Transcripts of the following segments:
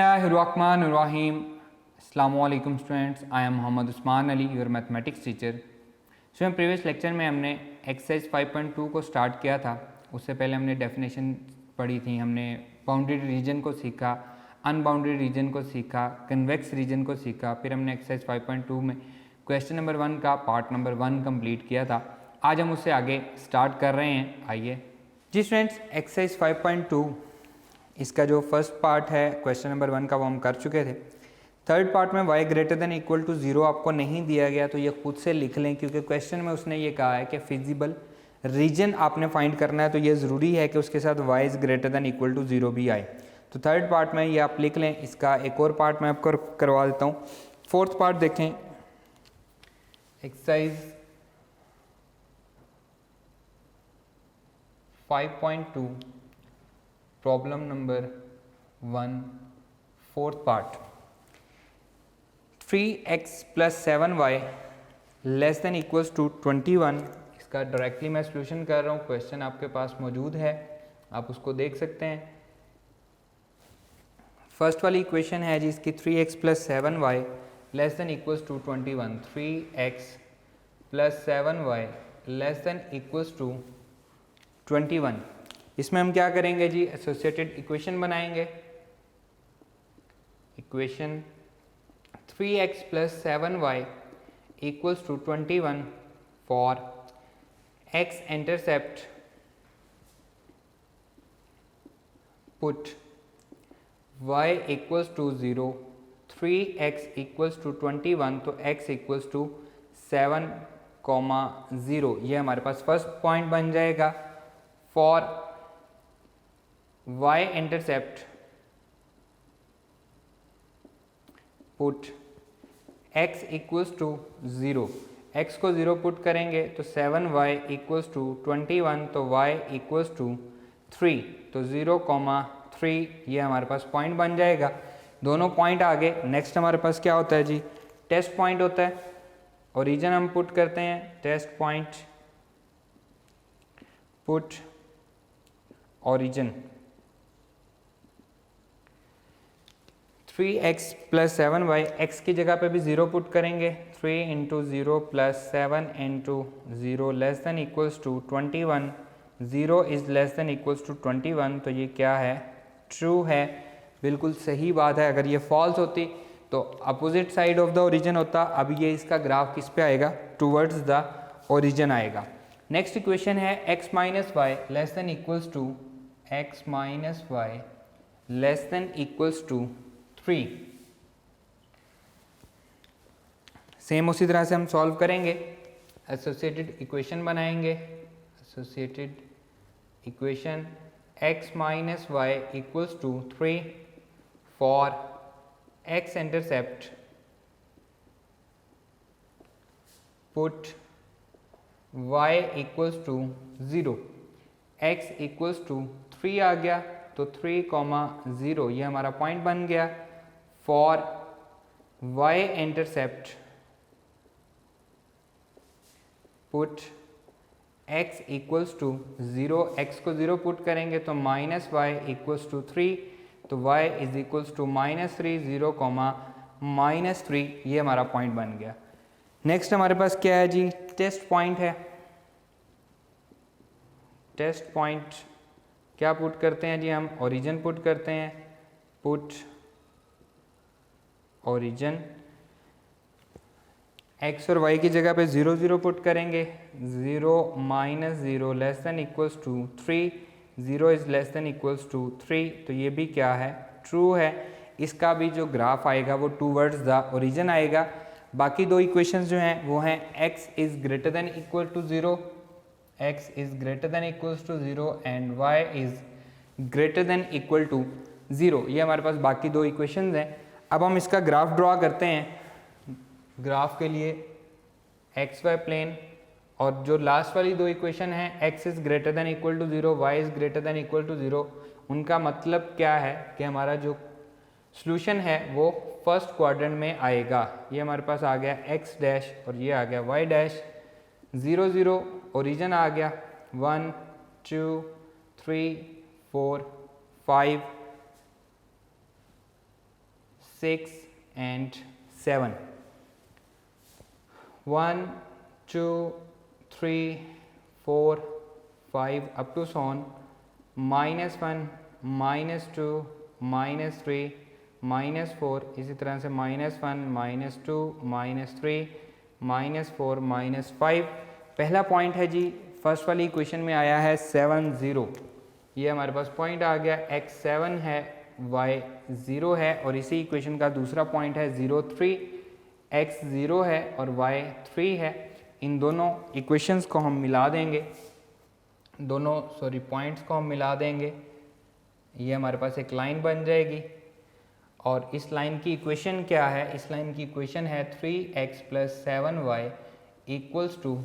बिस्मिल्लाहिर्रहमानिर्रहीम। अस्सलामुअलैकुम students, I am Mohammad Usman Ali, your mathematics teacher. Student, previous lecture में हमने एक्सरसाइज 5.2 को स्टार्ट किया था। उससे पहले हमने डेफिनेशन पढ़ी थी, हमने बाउंडेड रीजन को सीखा, अनबाउंडेड रीजन को सीखा, कन्वेक्स रीजन को सीखा। फिर हमने एक्सरसाइज 5.2 में क्वेश्चन नंबर 1 का पार्ट नंबर 1 कंप्लीट किया था। आज हम उससे आगे स्टार्ट कर रहे हैं। आइए जी स्टूडेंट्स, एक्सरसाइज 5.2 इसका जो फर्स्ट पार्ट है क्वेश्चन नंबर 1 का वो हम कर चुके थे। थर्ड पार्ट में y greater than equal to 0 आपको नहीं दिया गया, तो ये खुद से लिख लें, क्योंकि क्वेश्चन में उसने ये कहा है कि फिजिबल रीजन आपने फाइंड करना है, तो ये ज़रूरी है कि उसके साथ y is greater than equal to 0 भी आए। तो थर्ड पार्ट में ये आप लिख लें। इसका एक और पार्ट मैं आपको करवा देता हूँ। फोर्थ पार्ट देखें, exercise 5.2 problem number 1 fourth part. 3x + 7y less than equals to 21। इसका डायरेक्टली मैं सॉल्यूशन कर रहा हूँ, क्वेश्चन आपके पास मौजूद है, आप उसको देख सकते हैं। फर्स्ट वाली इक्वेशन है जी इसकी 3x + 7y less than equals to 21। 3x + 7y less than equals to 21। इसमें हम क्या करेंगे जी, एसोसिएटेड इक्वेशन बनाएंगे। Equation 3x + 7y equals to 21 for x intercept put y equals to 0, 3x equals to 21, तो x इक्वल्स टू 7,0। ये हमारे पास first point बन जाएगा। For y intercept put x equals to 0, x को 0 पुट करेंगे तो 7y equals to 21, तो y equals to 3, तो 0,3 ये हमारे पास पॉइंट बन जाएगा। दोनों पॉइंट आगे। नेक्स्ट हमारे पास क्या होता है जी, टेस्ट पॉइंट होता है। ओरिजिन हम पुट करते हैं, test point put origin 3x + 7y, x की जगह पे भी 0 पुट करेंगे। 3 × 0 + 7 × 0 less than equals to 21। 0 is less than equals to 21, तो ये क्या है, ट्रू है। बिल्कुल सही बात है। अगर ये फॉल्स होती तो opposite side of the origin होता। अब ये इसका ग्राफ किस पे आएगा, टूवर्ड्स द ओरिजिन आएगा। नेक्स्ट इक्वेशन है x - y less than equals to x - y less than equals to 3। Same उसी तरह से हम सॉल्व करेंगे, एसोसिएटेड इक्वेशन बनाएंगे। Associated equation x - y equals to 3 for x intercept put y equals to 0, x equals to 3 आ गया, तो 3,0 ये हमारा पॉइंट बन गया। For y intercept put x equals to 0, x को 0 पुट करेंगे तो -y इक्वल्स टू 3, तो y इज इक्वल्स टू -3, 0,-3 ये हमारा पॉइंट बन गया। नेक्स्ट हमारे पास क्या है जी, टेस्ट पॉइंट है। टेस्ट पॉइंट क्या पुट करते हैं जी, हम ओरिजिन पुट करते हैं। पुट ओरिजिन x और y की जगह पे 0 0 पुट करेंगे। 0 - 0 less than equals to 3, 0 is less than equals to 3, तो ये भी क्या है, ट्रू है। इसका भी जो ग्राफ आएगा वो टूवर्ड्स द ओरिजिन आएगा। बाकी दो इक्वेशंस जो हैं वो हैं x is greater than equal to 0, x is greater than equals to 0 and y is greater than equal to 0। ये हमारे पास बाकी दो इक्वेशंस हैं। अब हम इसका ग्राफ ड्रॉ करते हैं। ग्राफ के लिए xy प्लेन और जो लास्ट वाली दो इक्वेशन है x is greater than equal to 0, y is greater than equal to 0, उनका मतलब क्या है कि हमारा जो सॉल्यूशन है वो फर्स्ट क्वाड्रेंट में आएगा। ये हमारे पास आ गया x डैश और ये आ गया y डैश। 0 0 ओरिजिन आ गया, 1 2 3 4 5 6 and 7. 1 2 3 4 5 up to so on, -1 -2 -3 -4, इसी तरह से -1 -2 -3 -4 -5। पहला पॉइंट है जी, फर्स्ट वाली इक्वेशन में आया है 7 0, ये हमारे पास पॉइंट आ गया, x 7 है y 0 है, और इसी इक्वेशन का दूसरा पॉइंट है 0 3, x 0 है और y 3 है। इन दोनों इक्वेशंस को हम मिला देंगे, दोनों पॉइंट्स को हम मिला देंगे, ये हमारे पास एक लाइन बन जाएगी। और इस लाइन की इक्वेशन क्या है? इस लाइन की इक्वेशन है 3x + 7y =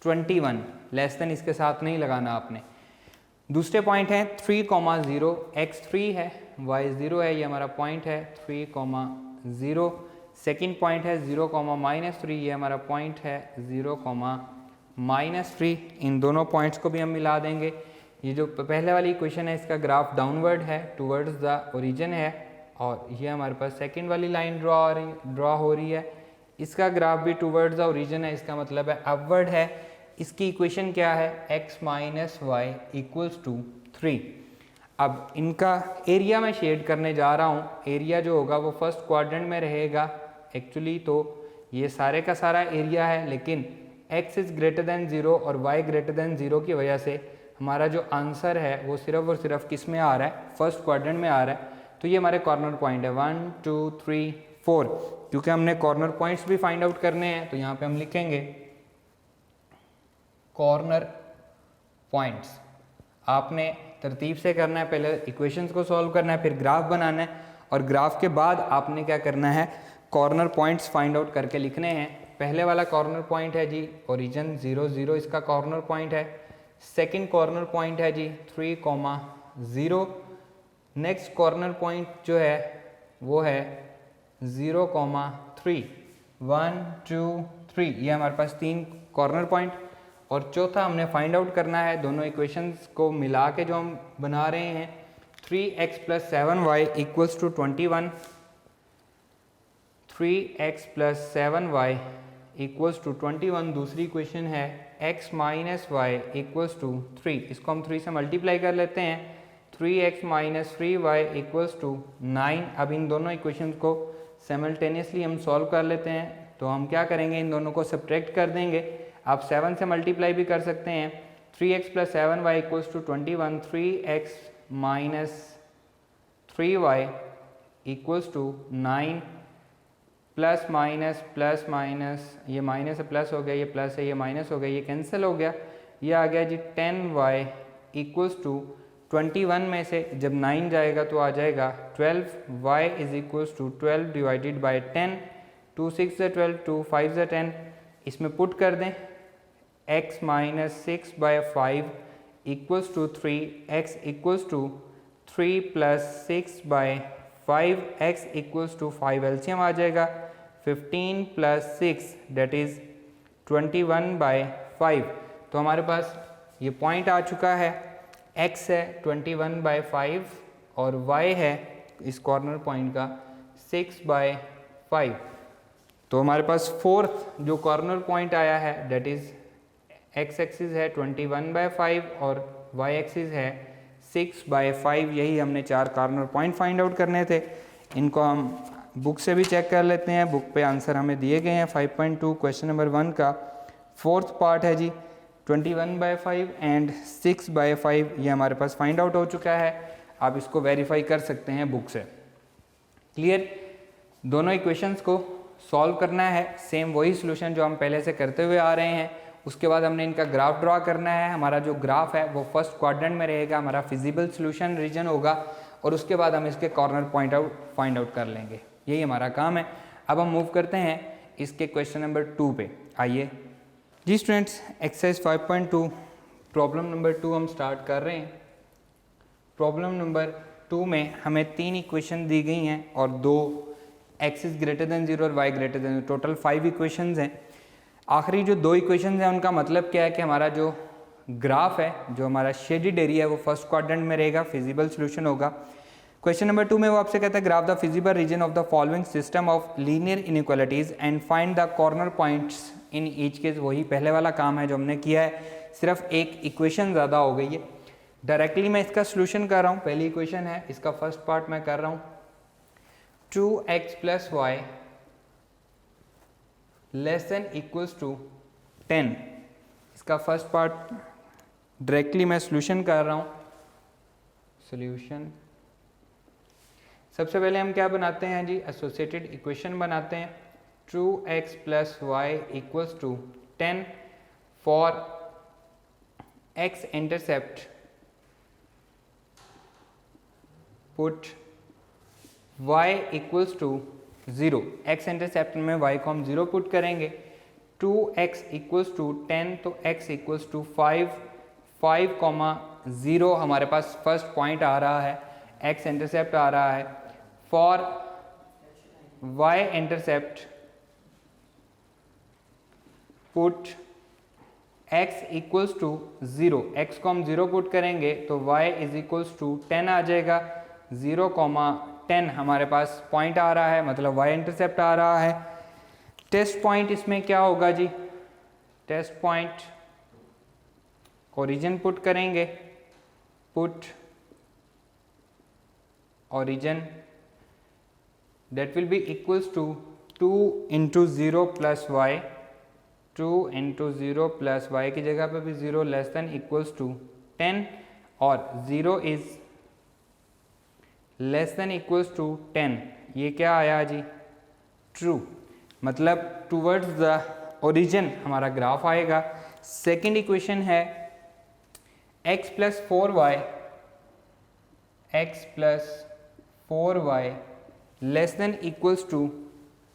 21, लेस देन इसके साथ नहीं लगाना आपने। दूसरे पॉइंट है 3, 0, x 3 है y 0 है, ये हमारा पॉइंट है 3, 0। सेकेंड पॉइंट है 0, -3, ये हमारा पॉइंट है 0, -3। इन दोनों पॉइंट्स को भी हम मिला देंगे। ये जो पहले वाली इक्वेशन है इसका ग्राफ डाउनवर्ड है, टुवर्ड्स द ओरिजिन है, और ये हमारे पास सेकेंड वाली लाइन ड्रॉ हो रही है, इसका ग्राफ भी टुवर्ड्स द ओरिजिन है, इसका मतलब है अपवर्ड है। इसकी इक्वेशन क्या है? x - y = 3। अब इनका एरिया मैं शेड करने जा रहा हूँ। एरिया जो होगा वो फर्स्ट क्वाड्रेंट में रहेगा। एक्चुअली तो ये सारे का सारा एरिया है, लेकिन x > 0 और y > 0 की वजह से हमारा जो आंसर है वो सिर्फ और सिर्फ किस में आ रहा है? फर्स्ट क्वाड्रेंट में आ रहा है। तो ये हमारे कॉर्नर पॉइंट है 1 2 3 4। क्योंकि हमने कॉर्नर पॉइंट्स भी फाइंड आउट करने हैं, तो यहाँ पे हम लिखेंगे कॉर्नर पॉइंट्स। आपने तरतीब से करना है, पहले इक्वेशंस को सॉल्व करना है, फिर ग्राफ बनाना है, और ग्राफ के बाद आपने क्या करना है? कॉर्नर पॉइंट्स फाइंड आउट करके लिखने हैं। पहले वाला कॉर्नर पॉइंट है जी ओरिजिन 0 0, इसका कॉर्नर पॉइंट है। सेकंड कॉर्नर पॉइंट है जी 3, 0। नेक्स्ट कॉर्नर पॉइंट जो है वो है 0, 3। 1 2 3, ये हमारे पास 3 कॉर्नर पॉइंट। और चौथा हमने फाइंड आउट करना है, दोनों इक्वेशंस को मिला के जो हम बना रहे हैं, 3x + 7y = 21। 3x + 7y = 21 दूसरी इक्वेशन है। x - y = 3, इसको हम 3 से मल्टीप्लाई कर लेते हैं। 3x - 3y = 9। अब इन दोनों इक्वेशंस को साइमल्टेनियसली हम सॉल्व कर लेते हैं। तो हम क्या करेंगे? इन दोनों को सब्ट्रैक्ट कर देंगे। आप 7 से मल्टीप्लाई भी कर सकते हैं। 3x + 7y = 21। 3x - 3y = 9, plus minus, ये माइनस है प्लस हो गया, ये प्लस है ये माइनस हो गया, ये कैंसिल हो गया, ये आ गया जी 10y = 21 में से जब 9 जाएगा तो आ जाएगा 12y = 12 डिवाइडेड बाई 10। 2 6 = 12, 2 5 = 10, इसमें पुट कर दें। x - 6/5 = 3, x = 3 + 6/5, x = 5, एलसीएम आ जाएगा 15 + 6 दैट इज़ 21/5। तो हमारे पास ये पॉइंट आ चुका है, x है 21/5 और y है इस कॉर्नर पॉइंट का 6/5। तो हमारे पास फोर्थ जो कॉर्नर पॉइंट आया है दैट इज़ x एक्सिस है 21/5 और y एक्सिस है 6/5। यही हमने 4 कॉर्नर पॉइंट फाइंड आउट करने थे। इनको हम बुक से भी चेक कर लेते हैं। बुक पे आंसर हमें दिए गए हैं। 5.2 क्वेश्चन नंबर 1 का फोर्थ पार्ट है जी 21/5 एंड 6/5। ये हमारे पास फाइंड आउट हो चुका है। आप इसको वेरीफाई कर सकते हैं बुक से। क्लियर? दोनों इक्वेशंस को सॉल्व करना है, सेम वही सोल्यूशन जो हम पहले से करते हुए आ रहे हैं। उसके बाद हमने इनका ग्राफ ड्रॉ करना है। हमारा जो ग्राफ है वो फर्स्ट क्वाड्रेंट में रहेगा, हमारा फिजिबल सोल्यूशन रीजन होगा, और उसके बाद हम इसके कॉर्नर पॉइंट फाइंड आउट कर लेंगे। यही हमारा काम है। अब हम मूव करते हैं इसके क्वेश्चन नंबर 2 पे। आइए जी स्टूडेंट्स, एक्सरसाइज 5.2 प्रॉब्लम नंबर 2 हम स्टार्ट कर रहे हैं। प्रॉब्लम नंबर 2 में हमें 3 इक्वेशन दी गई हैं और 2 x > 0 और y > 0, टोटल 5 इक्वेशंस हैं। आखिरी जो 2 इक्वेशंस हैं उनका मतलब क्या है कि हमारा जो ग्राफ है, जो हमारा शेडेड एरिया है वो फर्स्ट क्वाड्रेंट में रहेगा, फिजिबल सोल्यूशन होगा। क्वेश्चन नंबर 2 में वो आपसे कहता है graph the feasible region of the following system of linear inequalities and find the corner points in each case. वही पहले वाला काम है जो हमने किया है, सिर्फ एक इक्वेशन ज़्यादा हो गई है। डायरेक्टली मैं इसका सोल्यूशन कर रहा हूँ। पहली इक्वेशन है, इसका फर्स्ट पार्ट मैं कर रहा हूँ 2x + y ≤ 10। इसका फर्स्ट पार्ट डायरेक्टली मैं सोल्यूशन कर रहा हूँ। सोल्यूशन सबसे पहले हम क्या बनाते हैं जी, एसोसिएटेड इक्वेशन बनाते हैं। 2x + y = 10 for x intercept put y = 0। x intercept में y को हम 0 पुट करेंगे। 2x = 10 तो x = 5, 5, 0 हमारे पास फर्स्ट पॉइंट आ रहा है, x इंटरसेप्ट आ रहा है। For y intercept put x = 0, x को हम 0 पुट करेंगे तो y = 10 आ जाएगा। 0, 10 हमारे पास पॉइंट आ रहा है, मतलब y इंटरसेप्ट आ रहा है। टेस्ट पॉइंट इसमें क्या होगा जी, टेस्ट पॉइंट ओरिजिन पुट करेंगे, put origin that will be equals to 2 × 0 + y, 2 × 0 + y की जगह पे भी 0 <= 10 और 0 is <= 10। ये क्या आया जी, ट्रू, मतलब टूवर्ड्स द ओरिजिन हमारा ग्राफ आएगा। सेकेंड इक्वेशन है x + 4y, x + 4y <=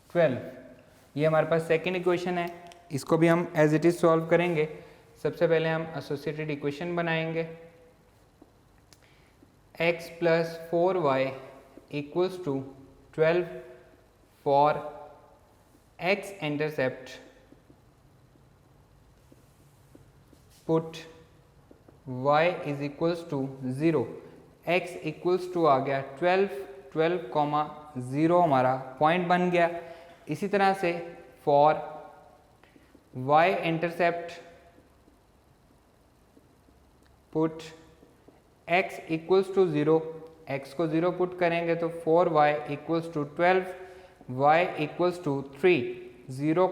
12। ये हमारे पास सेकेंड इक्वेशन है, इसको भी हम एज इट इज सॉल्व करेंगे। सबसे पहले हम एसोसिएटेड इक्वेशन बनाएंगे। x + 4y = 12 for x intercept put y = 0। x = आ गया 12, 12, 0 हमारा पॉइंट बन गया। इसी तरह से for y intercept put x = 0, x को 0 पुट करेंगे तो 4y = 12, y = 3, 0,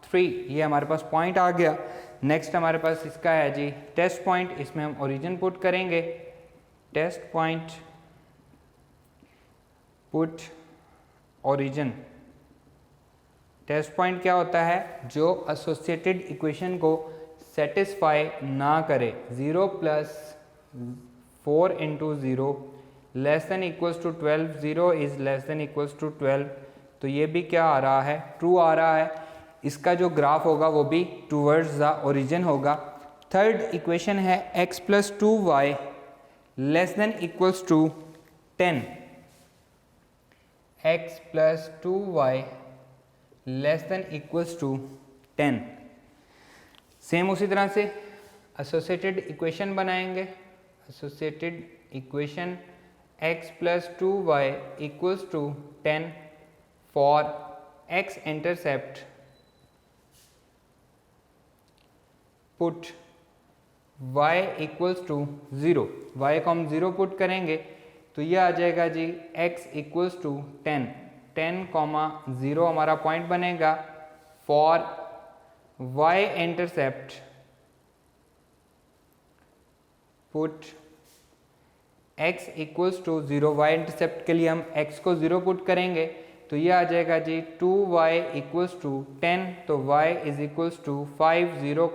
3 ये हमारे पास पॉइंट आ गया। नेक्स्ट हमारे पास इसका है जी टेस्ट पॉइंट, इसमें हम ओरिजिन पुट करेंगे। Test point put origin. Test point क्या होता है, जो एसोसिएटेड इक्वेशन को सेटिस्फाई ना करे। 0 + 4 × 0 <= 12, 0 is <= 12। तो ये भी क्या आ रहा है, ट्रू आ रहा है। इसका जो ग्राफ होगा वो भी टूवर्ड्स द ओरिजिन होगा। थर्ड इक्वेशन है x + 2y <= 10। x + 2y <= 10। Same उसी तरह से एसोसिएटेड इक्वेशन बनाएंगे। Associated equation x + 2y = 10 for x intercept put y = 0। y को हम 0 पुट करेंगे तो ये आ जाएगा जी x = 10, 10, 0 हमारा पॉइंट बनेगा। For y intercept put x = 0, y intercept के लिए हम x को 0 पुट करेंगे तो ये आ जाएगा जी 2y = 10, तो y = 5, 0,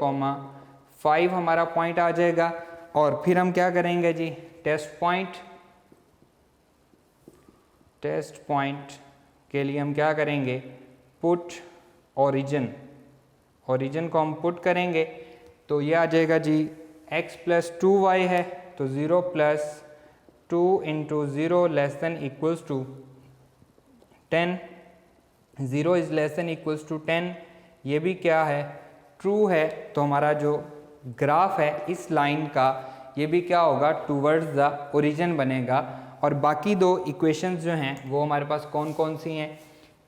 5 हमारा पॉइंट आ जाएगा। और फिर हम क्या करेंगे जी, टेस्ट पॉइंट के लिए हम क्या करेंगे, पुट ओरिजिन। ओरिजिन को हम पुट करेंगे तो ये आ जाएगा जी x + 2y है तो 0 + 2 × 0 <= 10, 0 is <= 10। ये भी क्या है, ट्रू है। तो हमारा जो ग्राफ है इस लाइन का, ये भी क्या होगा, टूवर्ड्स द ओरिजिन बनेगा। और बाकी दो इक्वेशंस जो हैं वो हमारे पास कौन कौन सी हैं,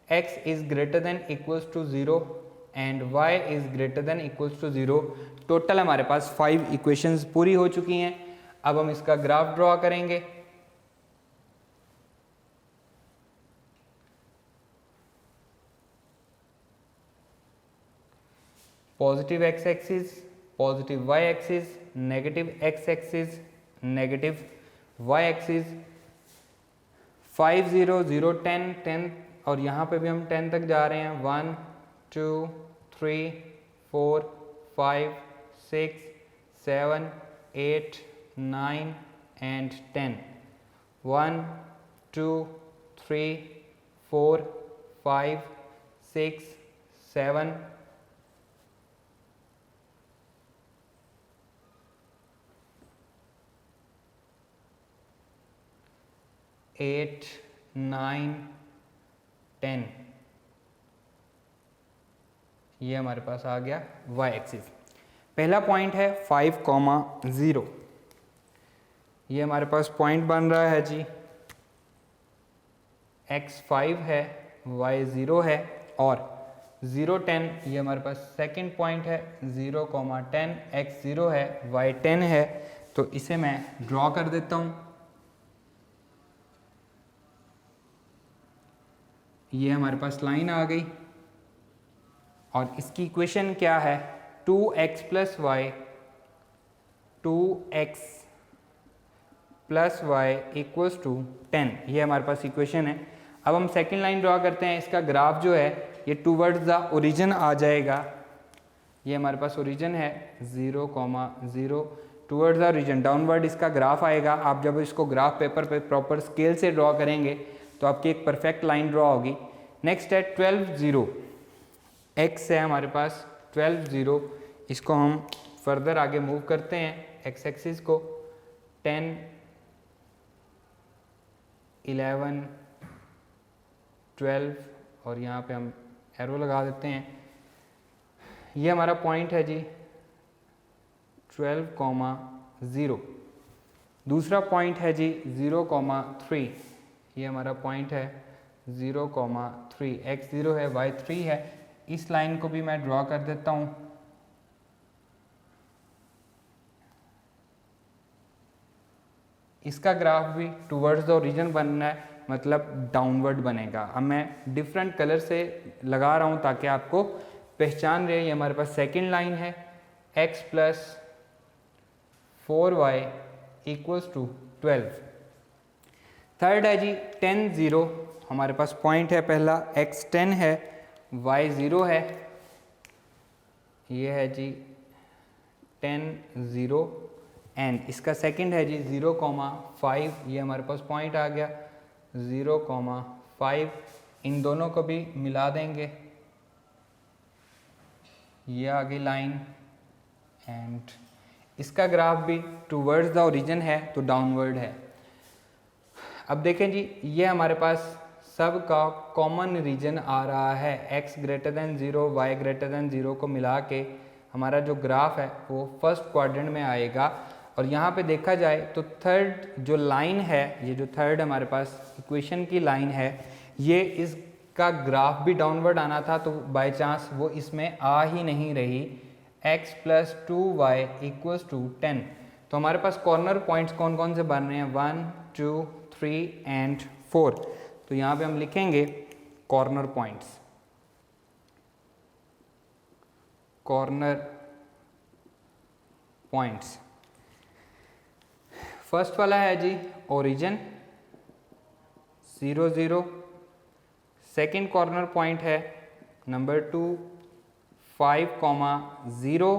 x is greater than equals to 0 and y is greater than equals to 0। Total हमारे पास 5 इक्वेशंस पूरी हो चुकी हैं। अब हम इसका ग्राफ ड्रॉ करेंगे। Positive x axis, positive y axis, negative x axis, negative y axis, 5 0 0 10 10 और यहाँ पे भी हम 10 तक जा रहे हैं। 1 2 3 4 5 6 7 8 9 एंड 10। 1 2 3 4 5 6 7 8 9 10। ये हमारे पास आ गया y एक्सिस। पहला पॉइंट है 5,0। ये हमारे पास पॉइंट बन रहा है जी, x 5 है, y 0 है और 0 10 ये हमारे पास सेकंड पॉइंट है। 0, 10 x 0 है, y 10 है। तो इसे मैं ड्रॉ कर देता हूँ। ये हमारे पास लाइन आ गई और इसकी इक्वेशन क्या है, 2x plus y, 2x plus y equals to 10। ये हमारे पास इक्वेशन है। अब हम सेकंड लाइन ड्रॉ करते हैं। इसका ग्राफ जो है ये टूवर्ड्स द ओरिजिन आ जाएगा। ये हमारे पास ओरिजिन है 0, 0 टूवर्ड्स द ओरिजिन डाउनवर्ड इसका ग्राफ आएगा। आप जब इसको ग्राफ पेपर पे प्रॉपर स्केल से ड्रॉ करेंगे तो आपकी एक परफेक्ट लाइन ड्रॉ होगी। नेक्स्ट है 12 0, x है हमारे पास 12 0। इसको हम फर्दर आगे मूव करते हैं x एक्सिस को। 10 11 12 और यहाँ पे हम एरो लगा देते हैं। ये हमारा पॉइंट है जी 12, 0। दूसरा पॉइंट है जी 0, 3। ये हमारा पॉइंट है 0, 3। x 0 है, y 3 है। इस लाइन को भी मैं ड्रॉ कर देता हूँ। इसका ग्राफ भी टूवर्ड्स द ओरिजिन बनना है, मतलब डाउनवर्ड बनेगा। अब मैं डिफरेंट कलर से लगा रहा हूँ ताकि आपको पहचान रहे। ये हमारे पास सेकंड लाइन है, x plus 4y equals to 12। Third है जी 10 0। हमारे पास पॉइंट है पहला, x 10 है, y 0 है। ये है जी 10 0 एंड इसका सेकंड है जी 0, 5। ये हमारे पास पॉइंट आ गया 0, 5। इन दोनों को भी मिला देंगे। ये आ गई लाइन एंड इसका ग्राफ भी टूवर्ड्स द ओरिजिन है तो डाउनवर्ड है। अब देखें जी, ये हमारे पास सब का कॉमन रीजन आ रहा है। x greater than 0, y greater then 0 को मिला के हमारा जो ग्राफ है वो फर्स्ट क्वाड्रेंट में आएगा। और यहाँ पे देखा जाए तो थर्ड जो लाइन है, ये जो थर्ड हमारे पास इक्वेशन की लाइन है, ये इसका ग्राफ भी डाउनवर्ड आना था तो बाय चांस वो इसमें आ ही नहीं रही। x plus 2y equals to 10। तो हमारे पास कॉर्नर पॉइंट्स कौन कौन से बन रहे हैं, 1 2 3 एंड 4। तो यहाँ पे हम लिखेंगे corner points. Corner points first वाला है जी ओरिजिन 0 0। सेकेंड कॉर्नर पॉइंट है नंबर 2 5, 0।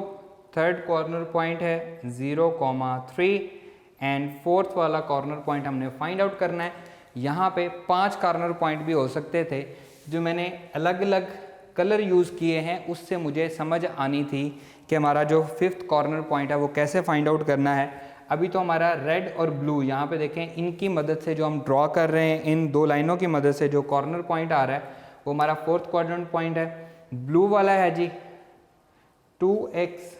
थर्ड कॉर्नर पॉइंट है 0, 3 एंड फोर्थ वाला कॉर्नर पॉइंट हमने फाइंड आउट करना है। यहाँ पे 5 कॉर्नर पॉइंट भी हो सकते थे, जो मैंने अलग अलग कलर यूज़ किए हैं उससे मुझे समझ आनी थी कि हमारा जो फिफ्थ कॉर्नर पॉइंट है वो कैसे फाइंड आउट करना है। अभी तो हमारा रेड और ब्लू, यहाँ पे देखें, इनकी मदद से जो हम ड्रॉ कर रहे हैं, इन दो लाइनों की मदद से जो कॉर्नर पॉइंट आ रहा है वो हमारा फोर्थ क्वाड्रेंट पॉइंट है। ब्लू वाला है जी 2x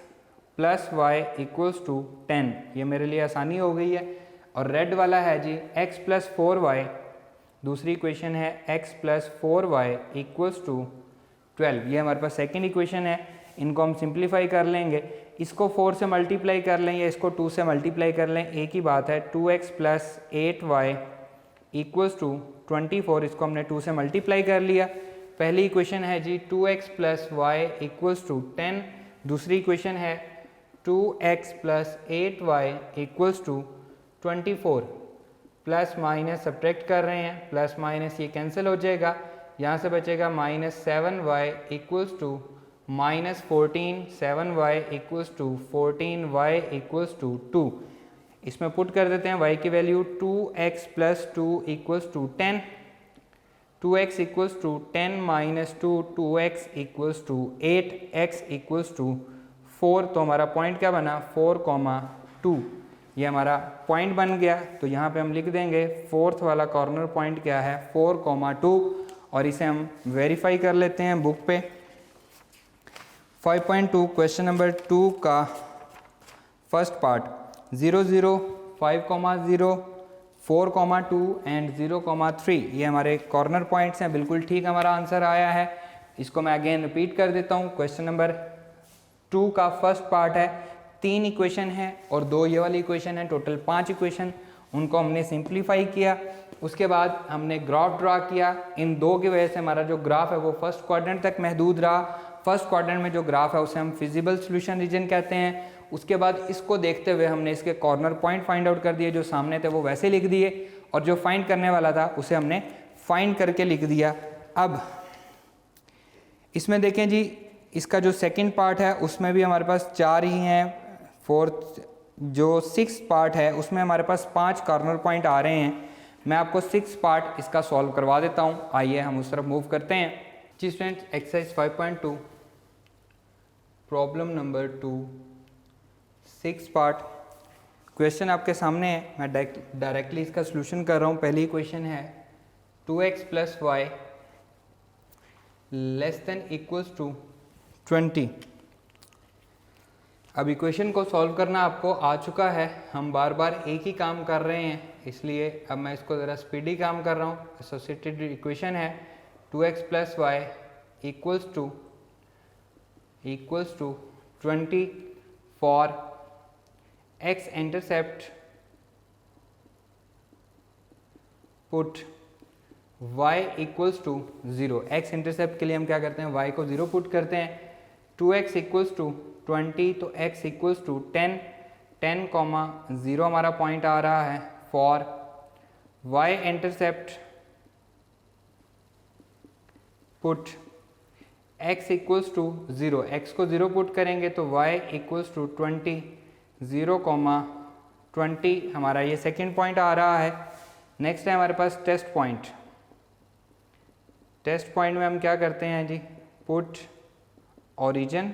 plus y equals to 10। ये मेरे लिए आसानी हो गई है। और रेड वाला है जी x प्लस 4y, दूसरी इक्वेशन है x plus 4y equals to 12। ये हमारे पास सेकेंड इक्वेशन है। इनको हम सिंप्लीफाई कर लेंगे, इसको 4 से मल्टीप्लाई कर लें या इसको 2 से मल्टीप्लाई कर लें, एक ही बात है। 2x plus 8y equals to 24, इसको हमने 2 से मल्टीप्लाई कर लिया। पहली इक्वेशन है जी 2x plus y equals to 10, दूसरी इक्वेशन है 2x plus 8y equals to 24। Plus minus subtract कर रहे हैं, प्लस माइनस ये कैंसिल हो जाएगा, यहाँ से बचेगा -7y equals to -14, 7y equals to 14y equals to 2। इसमें पुट कर देते हैं y की value 2x plus 2 equals to 10, 2x equals to 10 minus 2, 2x equals to 8, x equals to 4। तो हमारा पॉइंट क्या बना 4,2, ये हमारा पॉइंट बन गया। तो यहाँ पे हम लिख देंगे फोर्थ वाला कॉर्नर पॉइंट क्या है 4,2, और इसे हम वेरीफाई कर लेते हैं बुक पे। 5.2 क्वेश्चन नंबर 2 का फर्स्ट पार्ट 0, 0, 5,0, 4,2 एंड 0,3 ये हमारे कॉर्नर पॉइंट्स हैं। बिल्कुल ठीक हमारा आंसर आया है। इसको मैं अगेन रिपीट कर देता हूँ। क्वेश्चन नंबर 2 का फर्स्ट पार्ट है, 3 इक्वेशन है और 2 ये वाली इक्वेशन है, टोटल 5 इक्वेशन। उनको हमने सिंप्लीफाई किया, उसके बाद हमने ग्राफ ड्रा किया। इन 2 की वजह से हमारा जो ग्राफ है वो फर्स्ट क्वाड्रेंट तक महदूद रहा। फर्स्ट क्वाड्रेंट में जो ग्राफ है उसे हम फिजिबल सॉल्यूशन रीजन कहते हैं। उसके बाद इसको देखते हुए हमने इसके कॉर्नर पॉइंट फाइंड आउट कर दिए, जो सामने थे वो वैसे लिख दिए, और जो फाइंड करने वाला था उसे हमने फाइंड करके लिख दिया। अब इसमें देखें जी, इसका जो सेकंड पार्ट है उसमें भी हमारे पास 4 ही हैं। फोर्थ जो 6 पार्ट है उसमें हमारे पास 5 कॉर्नर पॉइंट आ रहे हैं। मैं आपको 6 पार्ट इसका सॉल्व करवा देता हूँ। आइए हम उस तरफ मूव करते हैं। जी students, exercise 5.2 problem number 2, 6 part question आपके सामने है। मैं डायरेक्टली इसका सोल्यूशन कर रहा हूँ। पहली क्वेश्चन है 2x plus y less than equals to 20। अब इक्वेशन को सॉल्व करना आपको आ चुका है। हम बार बार एक ही काम कर रहे हैं, इसलिए अब मैं इसको ज़रा स्पीडी काम कर रहा हूँ। एसोसिएटेड इक्वेशन है 2x plus y equals to 20 for x intercept put y equals to 0। x intercept के लिए हम क्या करते हैं, y को 0 पुट करते हैं। 2x इक्वल्स टू 20, तो x इक्वल्स टू 10, 10,0 हमारा पॉइंट आ रहा है। For y intercept put x equals to 0, x को 0 पुट करेंगे तो y इक्वल्स टू 20, 0,20 हमारा ये सेकेंड पॉइंट आ रहा है। नेक्स्ट है हमारे पास टेस्ट पॉइंट। टेस्ट पॉइंट में हम क्या करते हैं जी, पुट ओरिजिन,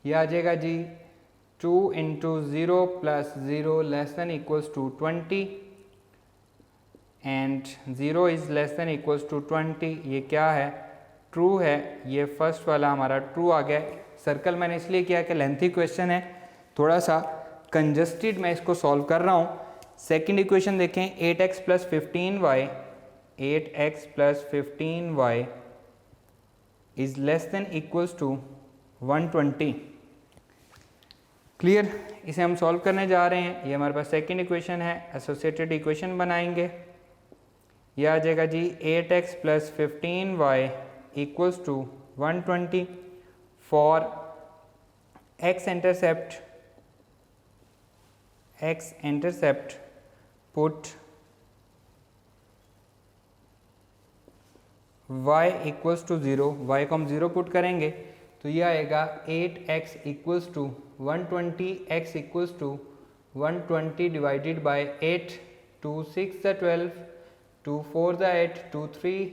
यह आ जाएगा जी 2 into 0 plus 0 less than equals to 20 and 0 is less than equals to 20। ये क्या है, ट्रू है। ये फर्स्ट वाला हमारा ट्रू आ गया। सर्कल मैंने इसलिए किया कि लेंथी क्वेश्चन है, थोड़ा सा कंजस्टेड मैं इसको सॉल्व कर रहा हूँ। सेकंड इक्वेशन देखें 8x plus 15y, 8x plus 15y is less than equals to 120। Clear, इसे हम सॉल्व करने जा रहे हैं। ये हमारे पास सेकंड इक्वेशन है। एसोसिएटेड इक्वेशन बनाएंगे, यह आ जाएगा जी 8x plus 15y equals to 120 for x intercept put y equals to 0। y को हम 0 पुट करेंगे तो ये आएगा 8x equals to 120, x equals to 120 divided by 8, 2 6 ज़ा 12, 2 4 ज़ा 8, 2 3,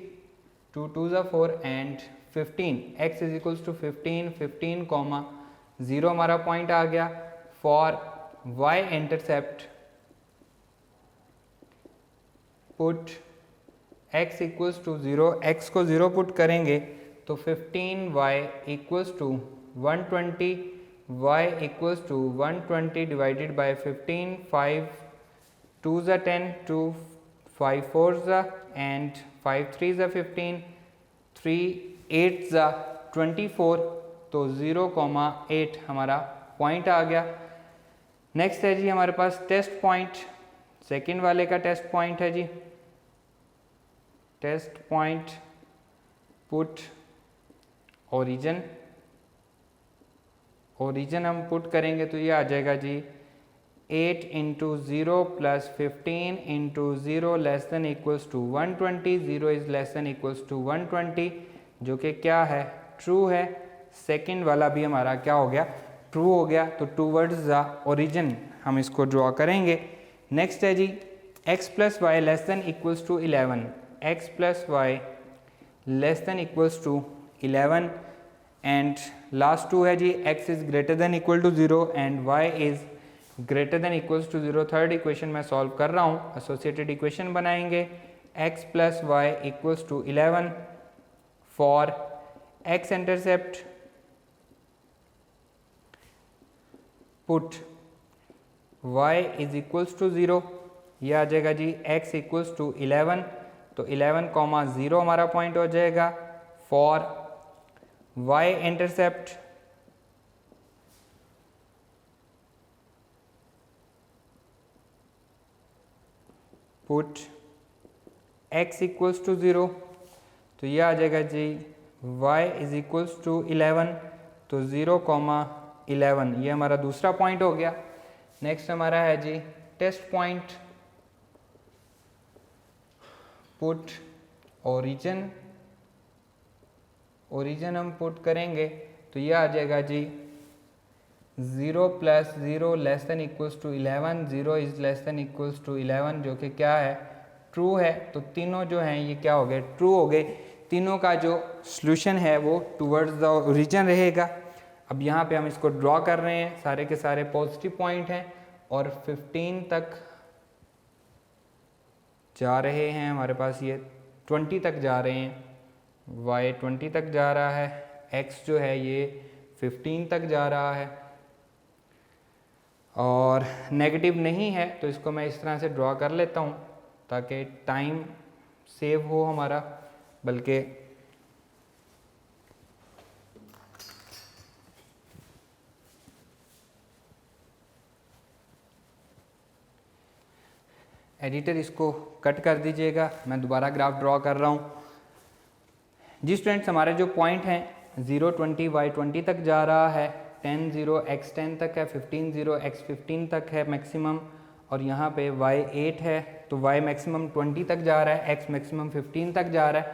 2 2 ज़ा 4 and 15। x is equals to 15, 15,0 हमारा पॉइंट आ गया। For y intercept put x equals to 0, x को 0 पुट करेंगे तो 15y equals to 120 y equals to 120 divided by 15, 5 2 ज़ा 10, 2 5 4 ज़ा एंड 5 3 ज़ा 15, 3 8 ज़ा 24, तो 0,8 हमारा पॉइंट आ गया। नेक्स्ट है जी हमारे पास टेस्ट पॉइंट, सेकंड वाले का टेस्ट पॉइंट है जी। Test point put origin, origin हम पुट करेंगे तो ये आ जाएगा जी 8 into 0 plus 15 into 0 less than equals to 120, 0 is less than equals to 120, जो कि क्या है, ट्रू है। सेकंड वाला भी हमारा क्या हो गया, ट्रू हो गया। तो टूवर्ड्स द ओरिजिन हम इसको ड्रॉ करेंगे। नेक्स्ट है जी x plus y less than equals to 11, x plus y less than equals to 11 and last two है जी x is greater than equal to 0 and y is greater than equals to 0। Third equation मैं solve कर रहा हूँ, associated equation बनाएंगे। x plus y equals to 11 for x intercept put y is equals to 0, यह आ जाएगा जी x equals to 11, तो 11,0 हमारा पॉइंट हो जाएगा। For y intercept put x equals to 0, तो यह आ जाएगा जी y इज इक्वल्स टू 11, तो 0,11 ये हमारा दूसरा पॉइंट हो गया। नेक्स्ट हमारा है जी test point put origin, origin हम पुट करेंगे तो ये आ जाएगा जी 0 plus 0 less than equals to 11, 0 is less than equals to 11, जो कि क्या है, ट्रू है। तो तीनों जो हैं ये क्या हो गए, ट्रू हो गए। तीनों का जो सॉल्यूशन है वो टूवर्ड्स द ओरिजिन रहेगा। अब यहाँ पे हम इसको ड्रॉ कर रहे हैं, सारे के सारे पॉजिटिव पॉइंट हैं और 15 तक जा रहे हैं हमारे पास, ये 20 तक जा रहे हैं, y 20 तक जा रहा है, x जो है ये 15 तक जा रहा है और नेगेटिव नहीं है, तो इसको मैं इस तरह से ड्रॉ कर लेता हूँ ताकि टाइम सेव हो हमारा। बल्कि एडिटर इसको कट कर दीजिएगा, मैं दोबारा ग्राफ ड्रॉ कर रहा हूँ। जी स्टूडेंट्स, हमारे जो पॉइंट हैं 0 20 y 20 तक जा रहा है, 10 0 x 10 तक है, 15 0 x 15 तक है मैक्सिमम, और यहाँ पे y 8 है, तो y मैक्सिमम 20 तक जा रहा है, x मैक्सिमम 15 तक जा रहा है,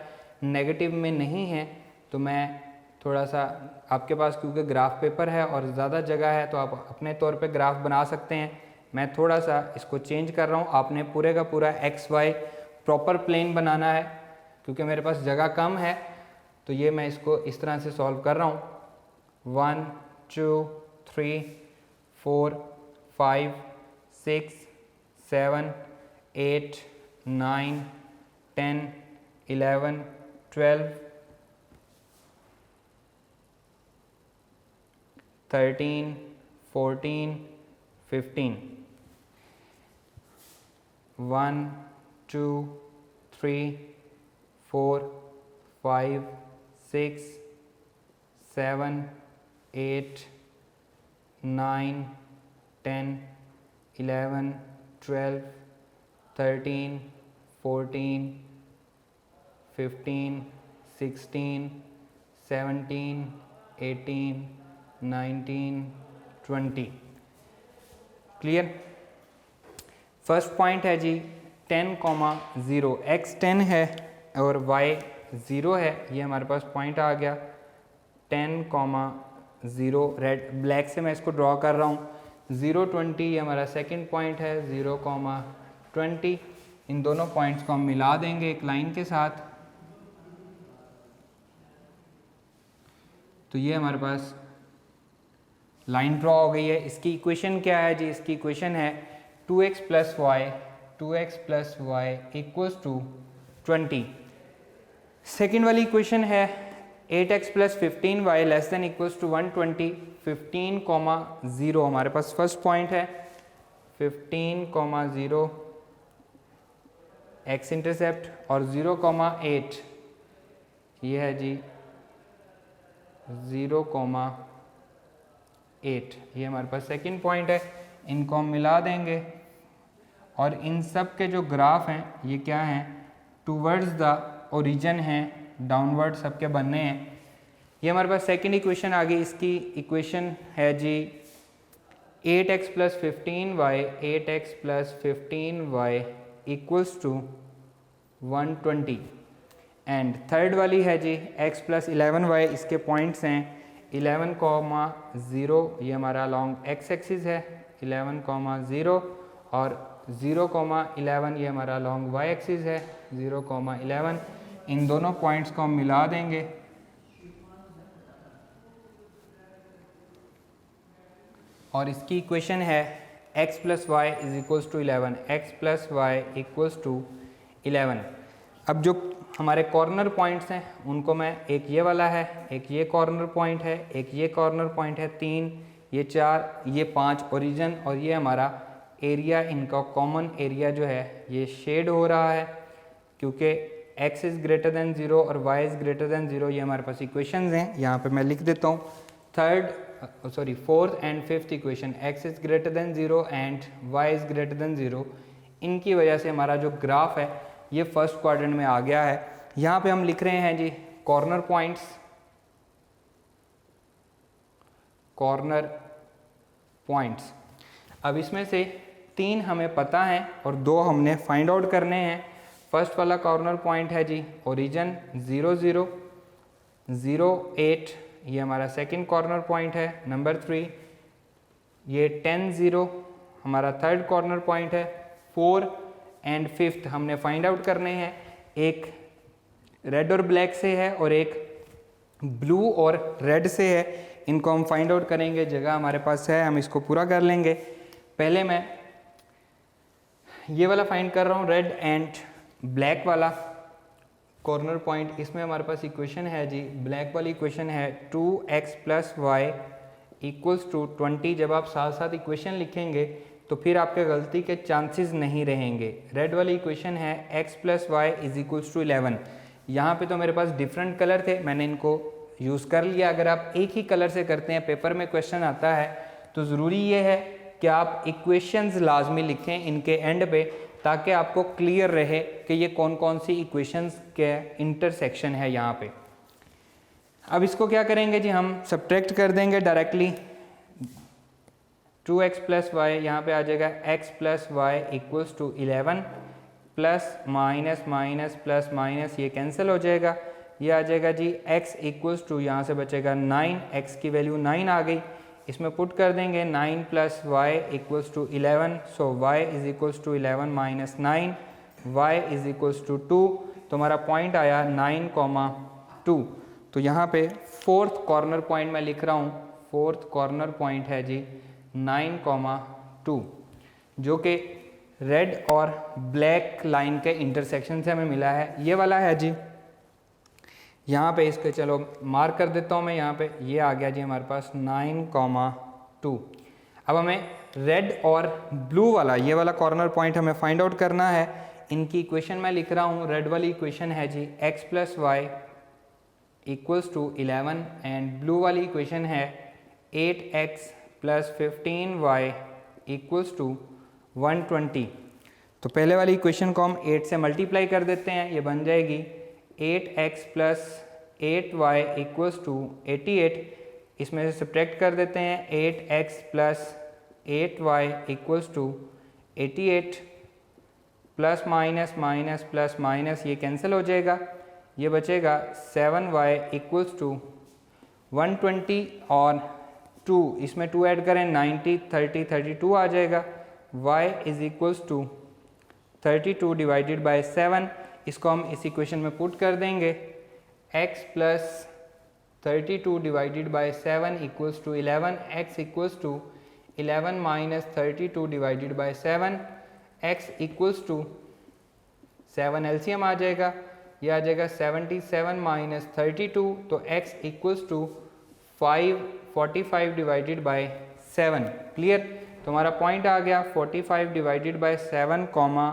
नेगेटिव में नहीं है। तो मैं थोड़ा सा आपके पास क्योंकि ग्राफ पेपर है और ज़्यादा जगह है तो आप अपने तौर पे ग्राफ बना सकते हैं, मैं थोड़ा सा इसको चेंज कर रहा हूँ। आपने पूरे का पूरा एक्स वाई प्रॉपर प्लेन बनाना है क्योंकि मेरे पास जगह कम है, तो ये मैं इसको इस तरह से सॉल्व कर रहा हूँ। 1 2 3 4 5 6 7 8 9 10 11 12 13 14 15 1 2 3 4 5 6 7 8 9 10 11 12 13 14 15 16 17 18 19 20। क्लियर। फर्स्ट पॉइंट है जी 10,0, x 10 है और y 0 है, ये हमारे पास पॉइंट आ गया 10,0। रेड ब्लैक से मैं इसको ड्रॉ कर रहा हूँ। 0 20 ये हमारा सेकंड पॉइंट है, 0,20। इन दोनों पॉइंट्स को हम मिला देंगे एक लाइन के साथ, तो ये हमारे पास लाइन ड्रॉ हो गई है। इसकी इक्वेशन क्या है जी, इसकी इक्वेशन है 2x plus y equals to 20। Second वाली इक्वेशन है 8x plus 15y less than equals to 120, 15,0 हमारे पास फर्स्ट पॉइंट है, 15,0 x इंटरसेप्ट और 0,8 ये है जी 0,8, ये हमारे पास सेकंड पॉइंट है। इनको हम मिला देंगे और इन सब के जो ग्राफ हैं ये क्या हैं, टूवर्ड्स द ओरिजिन हैं, डाउनवर्ड सबके बनने हैं। ये हमारे पास सेकंड इक्वेशन आ गई। इसकी इक्वेशन है जी 8x plus 15y, 8x plus 15y equals to 120। And third वाली है जी x प्लस 11y, इसके पॉइंट्स हैं 11,0, ये हमारा लॉन्ग x एक्सिस है 11,0 और 0,11 ये हमारा लॉन्ग y एक्सिस है 0,11। इन दोनों पॉइंट्स को हम मिला देंगे और इसकी इक्वेशन है x plus y is equals to 11, x plus y equals to 11। अब जो हमारे कॉर्नर पॉइंट्स हैं उनको मैं, एक ये वाला है, एक ये कॉर्नर पॉइंट है, एक ये कॉर्नर पॉइंट है 3, ये 4, ये 5 ओरिजिन और ये हमारा एरिया, इनका कॉमन एरिया जो है ये शेड हो रहा है क्योंकि x इज़ ग्रेटर दैन 0 और y इज़ ग्रेटर दैन 0। ये हमारे पास इक्वेशंस हैं, यहाँ पे मैं लिख देता हूँ। Fourth and fifth equation, x is greater than 0 and y is greater than 0, इनकी वजह से हमारा जो ग्राफ है ये फर्स्ट क्वाड्रेंट में आ गया है। यहाँ पे हम लिख रहे हैं जी कॉर्नर पॉइंट्स, कॉर्नर पॉइंट्स। अब इसमें से 3 हमें पता है और 2 हमने फाइंड आउट करने हैं। फर्स्ट वाला कॉर्नर पॉइंट है जी ओरिजिन 0 0 0 8, ये हमारा सेकंड कॉर्नर पॉइंट है। नंबर 3 ये 10 0 हमारा थर्ड कॉर्नर पॉइंट है। 4 एंड फिफ्थ हमने फाइंड आउट करने हैं, एक रेड और ब्लैक से है और एक ब्लू और रेड से है। इनको हम फाइंड आउट करेंगे, जगह हमारे पास है, हम इसको पूरा कर लेंगे। पहले मैं ये वाला फाइंड कर रहा हूँ, रेड एंड ब्लैक वाला कॉर्नर पॉइंट। इसमें हमारे पास इक्वेशन है जी, ब्लैक वाली इक्वेशन है 2x plus y equals to 20। जब आप साथ साथ इक्वेशन लिखेंगे तो फिर आपके गलती के चांसेस नहीं रहेंगे। रेड वाली इक्वेशन है x plus y is equals to 11। यहाँ पे तो मेरे पास डिफरेंट कलर थे, मैंने इनको यूज़ कर लिया। अगर आप एक ही कलर से करते हैं, पेपर में क्वेश्चन आता है, तो ज़रूरी ये है कि आप इक्वेशंस लाजमी लिखें इनके एंड पे, ताकि आपको क्लियर रहे कि ये कौन कौन सी इक्वेशंस के इंटरसेक्शन है यहाँ पे। अब इसको क्या करेंगे जी, हम सब्ट्रैक्ट कर देंगे डायरेक्टली। 2x प्लस वाई यहाँ पे आ जाएगा x plus y equals to 11, plus minus minus plus minus ये कैंसिल हो जाएगा, ये आ जाएगा जी x इक्वल्स टू, यहाँ से बचेगा 9, x की वैल्यू 9 आ गई, इसमें पुट कर देंगे 9 plus y equals to 11। So y is equals to 11 minus 9, y is equals to 2। तो हमारा पॉइंट आया 9,2। तो यहाँ पे फोर्थ कॉर्नर पॉइंट मैं लिख रहा हूँ, फोर्थ कॉर्नर पॉइंट है जी 9,2, जो कि रेड और ब्लैक लाइन के इंटरसेक्शन से हमें मिला है। ये वाला है जी, यहाँ पे इसके चलो मार्क कर देता हूँ मैं, यहाँ पे ये आ गया जी हमारे पास 9,2। अब हमें रेड और ब्लू वाला, ये वाला कॉर्नर पॉइंट हमें फाइंड आउट करना है। इनकी इक्वेशन मैं लिख रहा हूँ, रेड वाली इक्वेशन है जी x plus y equals to 11 and blue वाली इक्वेशन है 8x plus 15y equals to 120। तो पहले वाली इक्वेशन को हम 8 से मल्टीप्लाई कर देते हैं, ये बन जाएगी 8x plus 8y equals to 88। इसमें से सब्ट्रैक्ट कर देते हैं 8x plus 8y equals to 88, plus minus minus plus minus ये कैंसिल हो जाएगा, ये बचेगा 7y इक्वल्स टू 120 और 2, इसमें 2 ऐड करें 90, 30, 32 आ जाएगा। y is equals to 32 divided by 7। इसको हम इस इक्वेशन में पुट कर देंगे, x plus 32 divided by 7 equals to 11, x equals to 11 minus 32 divided by 7, x equals to 7 LCM आ जाएगा ये आ जाएगा 77 माइनस 32, तो x equals to 45 divided by 7। Clear? तो हमारा पॉइंट आ गया 45 divided by 7 comma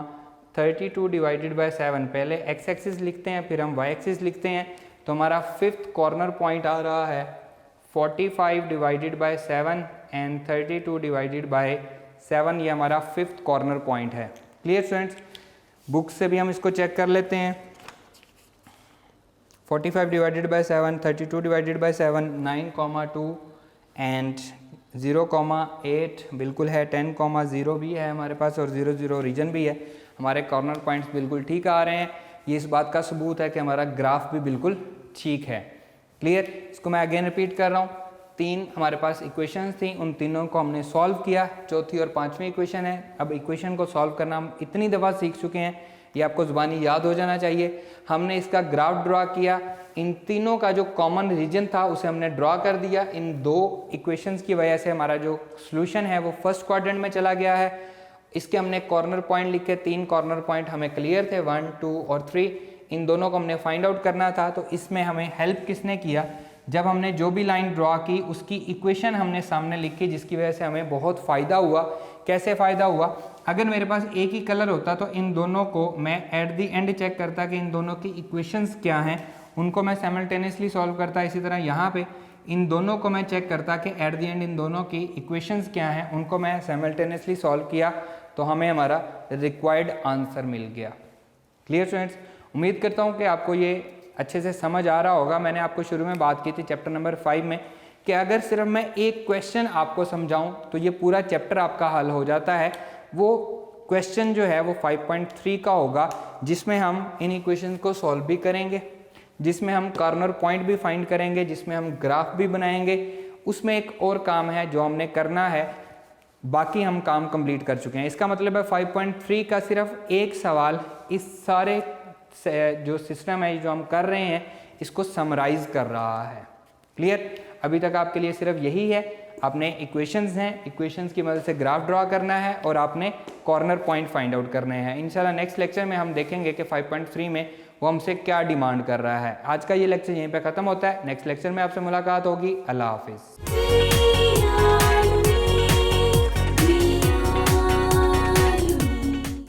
32 divided by 7। पहले x एक्सिस लिखते हैं, फिर हम y एक्सिस लिखते हैं। तो हमारा फिफ्थ कॉर्नर पॉइंट आ रहा है 45 divided by 7 and 32 divided by 7। ये हमारा फिफ्थ कॉर्नर पॉइंट है। Clear students? बुक से भी हम इसको चेक कर लेते हैं। 45 divided by 7, 32 divided by 7, 9,2 and 0,8 बिल्कुल है, 10,0 भी है हमारे पास और 0,0 रीजन भी है। हमारे कॉर्नर पॉइंट्स बिल्कुल ठीक आ रहे हैं। ये इस बात का सबूत है कि हमारा ग्राफ भी बिल्कुल ठीक है। क्लियर? इसको मैं अगेन रिपीट कर रहा हूँ। 3 हमारे पास इक्वेशंस थी, उन तीनों को हमने सॉल्व किया। चौथी और पांचवी इक्वेशन है। अब इक्वेशन को सॉल्व करना हम इतनी दफ़ा सीख चुके हैं, ये आपको ज़ुबानी याद हो जाना चाहिए। हमने इसका ग्राफ ड्रा किया, इन तीनों का जो कॉमन रीजन था उसे हमने ड्रा कर दिया। इन 2 इक्वेशंस की वजह से हमारा जो सॉल्यूशन है वो फर्स्ट क्वाड्रेंट में चला गया है। इसके हमने कॉर्नर पॉइंट लिखे, 3 कॉर्नर पॉइंट हमें क्लियर थे, 1, 2 और 3। इन दोनों को हमने फाइंड आउट करना था। तो इसमें हमें हेल्प किसने किया? जब हमने जो भी लाइन ड्रा की उसकी इक्वेशन हमने सामने लिखी, जिसकी वजह से हमें बहुत फ़ायदा हुआ। कैसे फ़ायदा हुआ? अगर मेरे पास एक ही कलर होता तो इन दोनों को मैं एट द एंड चेक करता कि इन दोनों की इक्वेशंस क्या हैं, उनको मैं साइमल्टेनियसली सॉल्व करता। इसी तरह यहाँ पे इन दोनों को मैं चेक करता कि एट द एंड इन दोनों की इक्वेशंस क्या हैं, उनको मैं साइमल्टेनियसली सॉल्व किया, तो हमें हमारा रिक्वायर्ड आंसर मिल गया। Clear students? उम्मीद करता हूँ कि आपको ये अच्छे से समझ आ रहा होगा। मैंने आपको शुरू में बात की थी चैप्टर नंबर 5 में कि अगर सिर्फ मैं एक क्वेश्चन आपको समझाऊं तो ये पूरा चैप्टर आपका हल हो जाता है। वो क्वेश्चन जो है वो 5.3 का होगा, जिसमें हम इन इक्वेशन को सॉल्व भी करेंगे, जिसमें हम कॉर्नर पॉइंट भी फाइंड करेंगे, जिसमें हम ग्राफ भी बनाएंगे। उसमें एक और काम है जो हमने करना है, बाकी हम काम कंप्लीट कर चुके हैं। इसका मतलब है 5.3 का सिर्फ एक सवाल इस सारे जो सिस्टम है जो हम कर रहे हैं इसको समराइज कर रहा है। क्लियर? अभी तक आपके लिए सिर्फ यही है, आपने इक्वेशंस हैं, इक्वेशंस की मदद से ग्राफ ड्रा करना है और आपने कॉर्नर पॉइंट फाइंड आउट करने हैं। इंशाल्लाह नेक्स्ट लेक्चर में हम देखेंगे कि 5.3 में वो हमसे क्या डिमांड कर रहा है। आज का ये लेक्चर यहीं पे ख़त्म होता है। नेक्स्ट लेक्चर में आपसे मुलाकात होगी। अल्लाह हाफिज़।